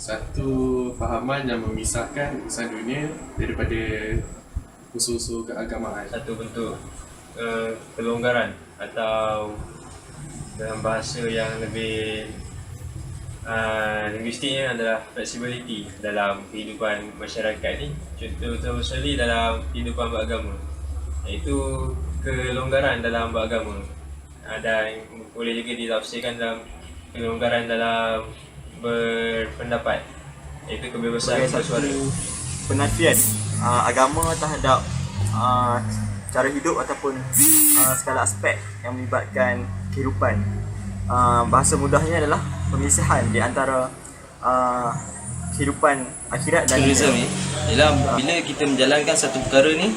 satu fahaman yang memisahkan urusan dunia daripada unsur-unsur keagamaan. Satu bentuk kelonggaran atau dalam bahasa yang lebih linguistiknya adalah flexibility dalam kehidupan masyarakat ni. Contoh sekali dalam kehidupan beragama, iaitu kelonggaran dalam beragama. Dan boleh juga ditafsirkan dalam kelonggaran dalam berpendapat, iaitu kebebasan bersuara. Penafian agama terhadap cara hidup ataupun segala aspek yang melibatkan kehidupan. Bahasa mudahnya adalah pemisahan di antara kehidupan akhirat dan dunia ni ialah bila kita menjalankan satu perkara ni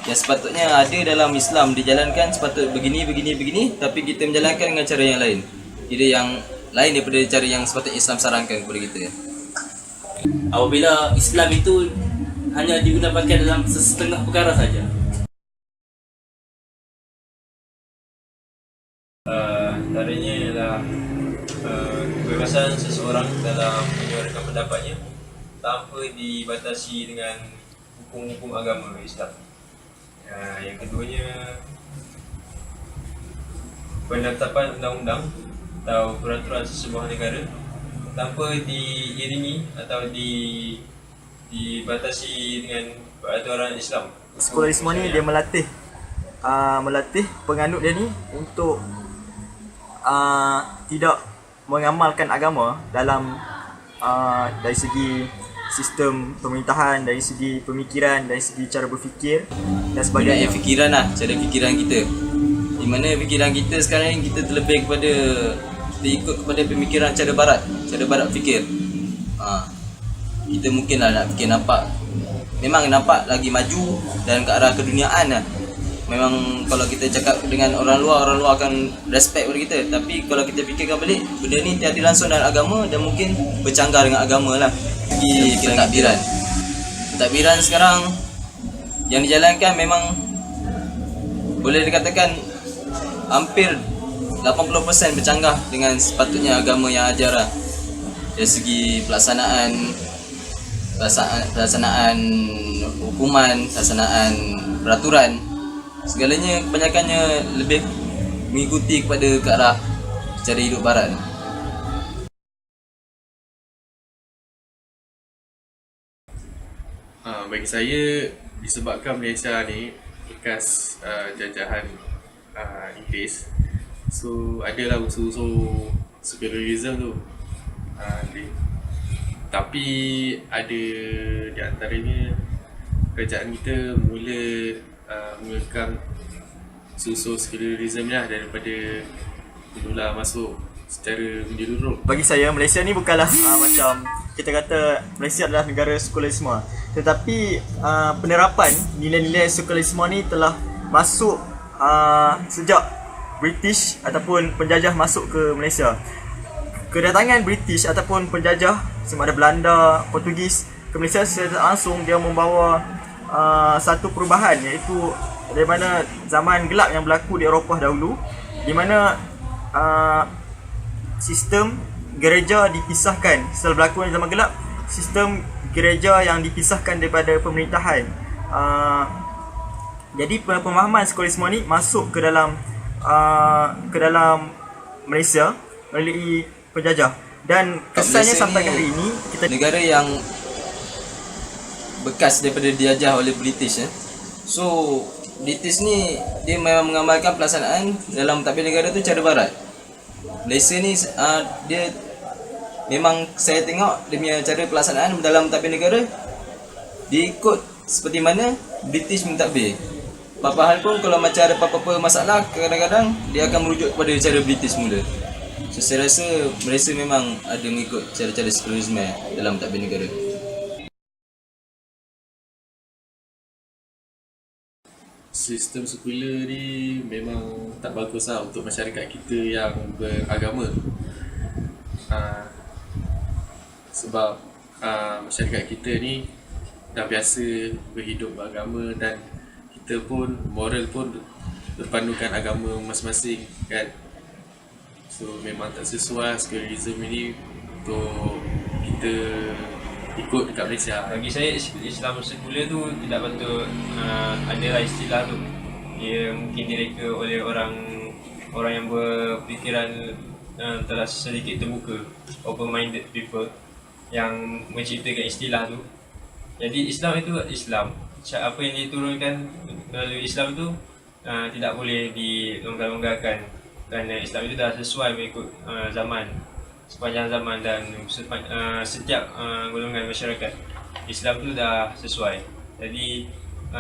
yang sepatutnya ada dalam Islam dijalankan sepatutnya begini, tapi kita menjalankan dengan cara yang lain. Tidak yang lain daripada cara yang sepatutnya Islam sarankan kepada kita. Apabila Islam itu hanya digunakan dalam setengah perkara saja. Antaranya ialah kebebasan seseorang dalam menyuarakan pendapatnya tanpa dibatasi dengan hukum-hukum agama Islam. Yang keduanya, penetapan undang-undang atau peraturan sesebuah negara tanpa diiringi atau dibatasi dengan peraturan Islam. Sekularisme ni dia melatih penganut dia ni untuk tidak mengamalkan agama dalam dari segi sistem pemerintahan, dari segi pemikiran, dari segi cara berfikir dan sebagainya. Fikiran lah, cara fikiran kita. Di mana fikiran kita sekarang ni kita terlebih kepada kita ikut kepada pemikiran cara barat fikir. Kita mungkin lah nak fikir memang nampak lagi maju dan ke arah keduniaan lah. Memang kalau kita cakap dengan orang luar akan respect pada kita. Tapi kalau kita fikirkan balik, benda ni tiada langsung dalam agama dan mungkin bercanggah dengan agama lah. Kita takbiran sekarang yang dijalankan memang boleh dikatakan hampir 80% bercanggah dengan sepatutnya agama yang ajar lah. Dari segi pelaksanaan hukuman, pelaksanaan peraturan, segalanya kebanyakannya lebih mengikuti kepada ke arah cara hidup barat. Bagi saya, disebabkan Malaysia ni bekas jajahan Inggeris, so adalah unsur-unsur secularism tu. Tapi ada di antaranya kerajaan kita mula mengekang unsur secularism lah daripada mula masuk secara menyeluruh. Bagi saya, Malaysia ni bukanlah macam kita kata Malaysia adalah negara sekularisme, tetapi penerapan nilai-nilai sekularisme ni telah masuk sejak British ataupun penjajah masuk ke Malaysia. Kedatangan British ataupun penjajah sama ada Belanda, Portugis ke Malaysia secara langsung dia membawa satu perubahan, iaitu daripada zaman gelap yang berlaku di Eropah dahulu, di mana sistem gereja dipisahkan. Setelah berlaku zaman gelap, sistem gereja yang dipisahkan daripada pemerintahan. Jadi pemahaman sekularisme ni masuk ke dalam Malaysia melalui penjajah, dan kesannya sampai ke hari ini kita negara yang bekas daripada dijajah oleh British. So British ni dia memang mengamalkan pelaksanaan dalam mentadbir negara tu cara barat. Malaysia ni dia memang saya tengok dia punya cara pelaksanaan dalam mentadbir negara dia ikut seperti mana British mentadbir. Apa-apa hal pun kalau macam ada apa-apa masalah, kadang-kadang dia akan merujuk kepada cara British mula. So saya rasa Malaysia memang ada mengikut cara-cara sekularisme dalam mentadbir negara. Sistem sekular ni memang tak bagus lah untuk masyarakat kita yang beragama. Sebab masyarakat kita ni dah biasa berhidup beragama dan kita pun moral pun berpandukan agama masing-masing kan. So memang tak sesuai sekularisme ini untuk kita ikut dekat Malaysia. Bagi saya Islam sekular tu tidak patut adalah istilah tu. Dia mungkin direka oleh orang yang berfikiran telah sedikit terbuka, open minded people yang menciptakan istilah tu. Jadi Islam itu Islam. Apa yang diturunkan melalui Islam tu tidak boleh dilonggar-longgarkan, kerana Islam itu dah sesuai mengikut zaman, sepanjang zaman dan setiap golongan masyarakat. Islam tu dah sesuai. Jadi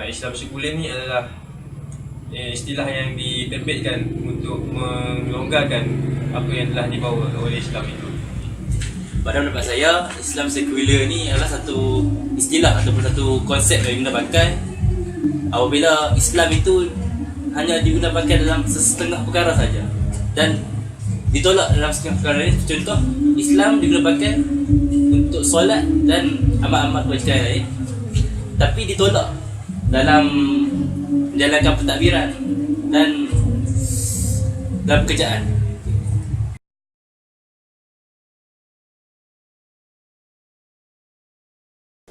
Islam sekular ni adalah istilah yang diterbitkan untuk melonggarkan apa yang telah dibawa oleh Islam itu. Pada pendapat saya, Islam sekular ni adalah satu istilah ataupun satu konsep yang digunakan pakai apabila Islam itu hanya digunakan pakai dalam setengah perkara saja dan ditolak dalam setengah perkara ini. Contoh, Islam digunakan pakai untuk solat dan amal-amal kewajiban lain, tapi ditolak dalam menjalankan pentadbiran dan dalam pekerjaan.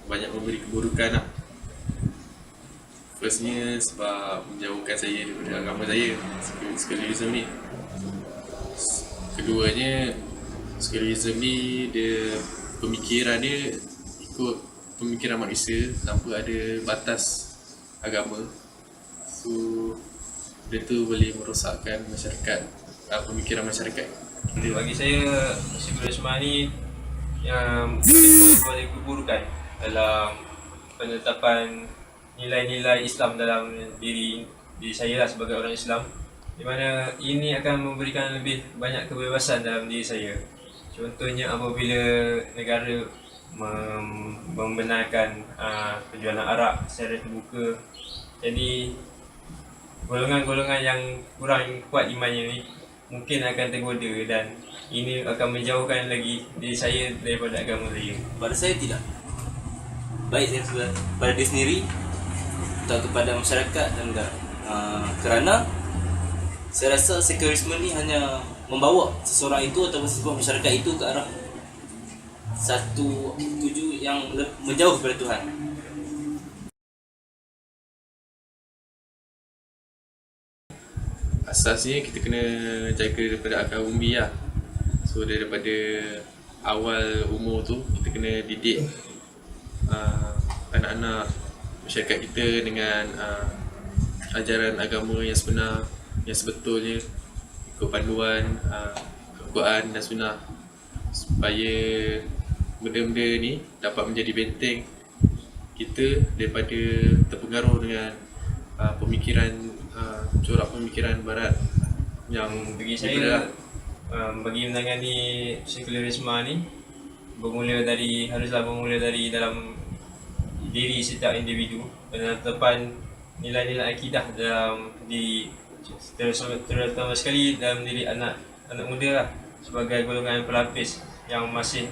Banyak memberi keburukan lah. Firstnya sebab menjauhkan saya daripada agama saya, sekularisme ni. Keduanya, sekularisme ni dia pemikiran dia ikut pemikiran manusia tanpa ada batas agama. So dia tu boleh merosakkan masyarakat, pemikiran masyarakat. Bagi saya sekularisme ni yang boleh keburukan dalam penetapan nilai-nilai Islam dalam diri saya lah sebagai orang Islam, di mana ini akan memberikan lebih banyak kebebasan dalam diri saya. Contohnya apabila negara membenarkan penjualan arak secara terbuka, jadi golongan-golongan yang kurang kuat imannya ni mungkin akan tergoda dan ini akan menjauhkan lagi diri saya daripada agama saya. Pada saya tidak. Baik saya pada diri sendiri atau kepada masyarakat dan negara. Kerana saya rasa sekularisme ni hanya membawa seseorang itu atau sebuah masyarakat itu ke arah satu tuju yang menjauh daripada Tuhan. Asasnya kita kena jaga daripada akal umbi lah. So daripada awal umur tu kita kena didik anak-anak masyarakat kita dengan ajaran agama yang sebenar, yang sebetulnya, ikut panduan Al-Quran dan Sunnah, supaya benda-benda ni dapat menjadi benteng kita daripada terpengaruh dengan pemikiran corak pemikiran barat yang Bagi saya bagi menangani sekularisme ni haruslah bermula dari dalam diri setiap individu, penetapan nilai-nilai akidah dalam diri, terutama sekali dalam diri anak muda lah, sebagai golongan pelapis yang masih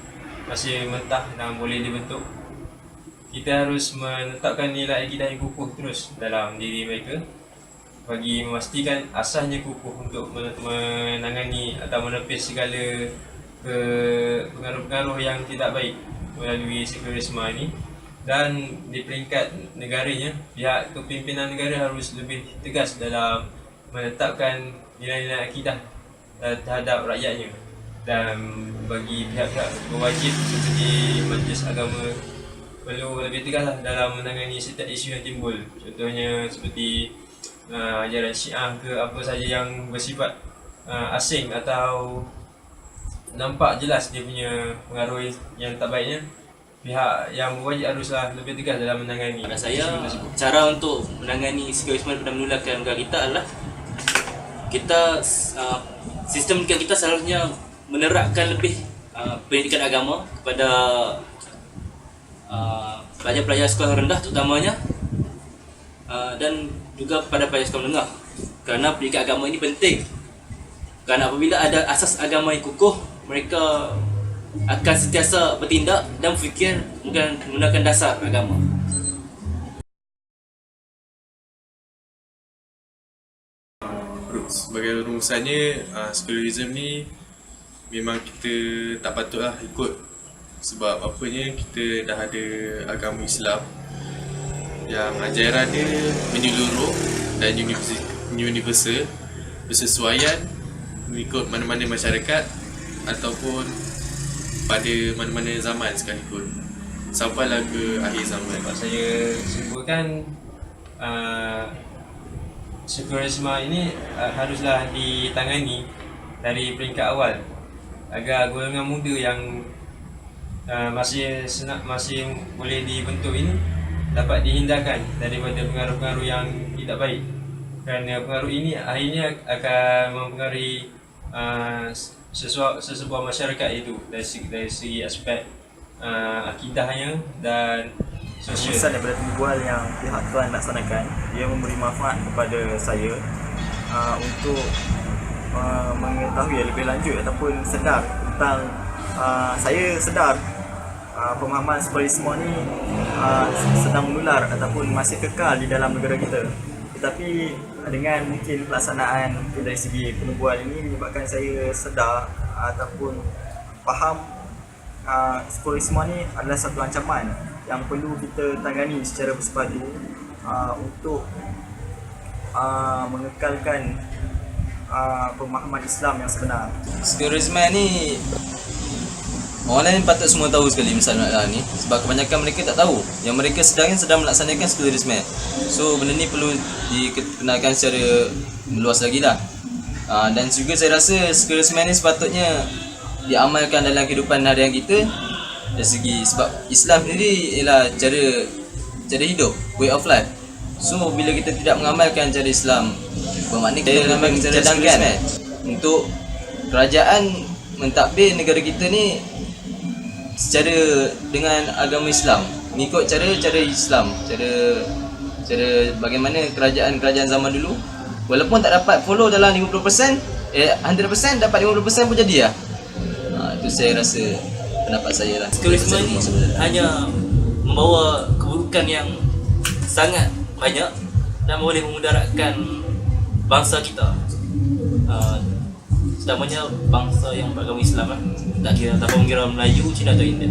mentah dan boleh dibentuk. Kita harus menetapkan nilai akidah yang kukuh terus dalam diri mereka bagi memastikan asasnya kukuh untuk menangani atau menepis segala pengaruh-pengaruh yang tidak baik melalui sekularisme ini. Dan di peringkat negaranya, pihak kepimpinan negara harus lebih tegas dalam menetapkan nilai-nilai akidah terhadap rakyatnya, dan bagi pihak-pihak berwajib seperti Majlis Agama perlu lebih tegaslah dalam menangani setiap isu yang timbul. Contohnya seperti ajaran Syiah ke apa saja yang bersifat asing atau nampak jelas dia punya pengaruh yang tak baiknya, pihak yang berwajib haruslah lebih tegas dalam menangani. Pada saya, cara untuk menangani sekularisme daripada menulakan negara kita adalah kita sistem pendidikan kita seharusnya menerapkan lebih pendidikan agama kepada pelajar-pelajar sekolah rendah terutamanya, dan juga kepada pelajar sekolah menengah, kerana pendidikan agama ini penting. Kerana apabila ada asas agama yang kukuh, mereka akan sentiasa bertindak dan berfikir menggunakan dasar agama. Sebagai rumusannya, sekularisme ni memang kita tak patutlah ikut Sebab apanya kita dah ada agama Islam yang ajaran dia menyeluruh dan universal, bersesuaian mengikut mana-mana masyarakat ataupun pada mana-mana zaman sekalipun, sampailah ke akhir zaman. Dapat saya simpulkan, sekularisme ini haruslah ditangani dari peringkat awal agar golongan muda yang masih boleh dibentuk ini dapat dihindarkan daripada pengaruh-pengaruh yang tidak baik, kerana pengaruh ini akhirnya akan mempengaruhi sesebuah masyarakat itu dari segi aspek akidahnya dan Kesan sosial. daripada tumbuhan yang pihak Tuan laksanakan, dia memberi manfaat kepada saya untuk mengetahui lebih lanjut ataupun sedar tentang saya sedar pemahaman sekularisme ni sedang menular ataupun masih kekal di dalam negara kita. Tetapi dengan mungkin pelaksanaan dari segi penubuhan ini menyebabkan saya sedar ataupun faham sekularisme ni adalah satu ancaman yang perlu kita tangani secara bersepadu untuk mengekalkan pemahaman Islam yang sebenar. Sekularisme ni orang lain patut semua tahu sekali misalnya ni, sebab kebanyakan mereka tak tahu yang mereka sedang melaksanakan sekularisme. So benda ni perlu dikenalkan secara meluas lagi lah. Dan juga saya rasa sekularisme ni sepatutnya diamalkan dalam kehidupan harian kita dari segi, sebab Islam sendiri ialah cara hidup, way of life. So bila kita tidak mengamalkan cara Islam, bermakna kita mengamalkan cara cadangkan untuk kerajaan mentadbir negara kita ni secara dengan agama Islam, mengikut cara Islam, cara bagaimana kerajaan zaman dulu, walaupun tak dapat follow dalam 50%, 100% dapat 50% pun jadi lah. Itu saya rasa pendapat saya lah. Sekularisme ni hanya membawa keburukan yang sangat banyak dan boleh memudaratkan bangsa kita, terutamanya bangsa yang beragama Islam lah. Tak kira, tanpa mengira Melayu, Cina atau Indian.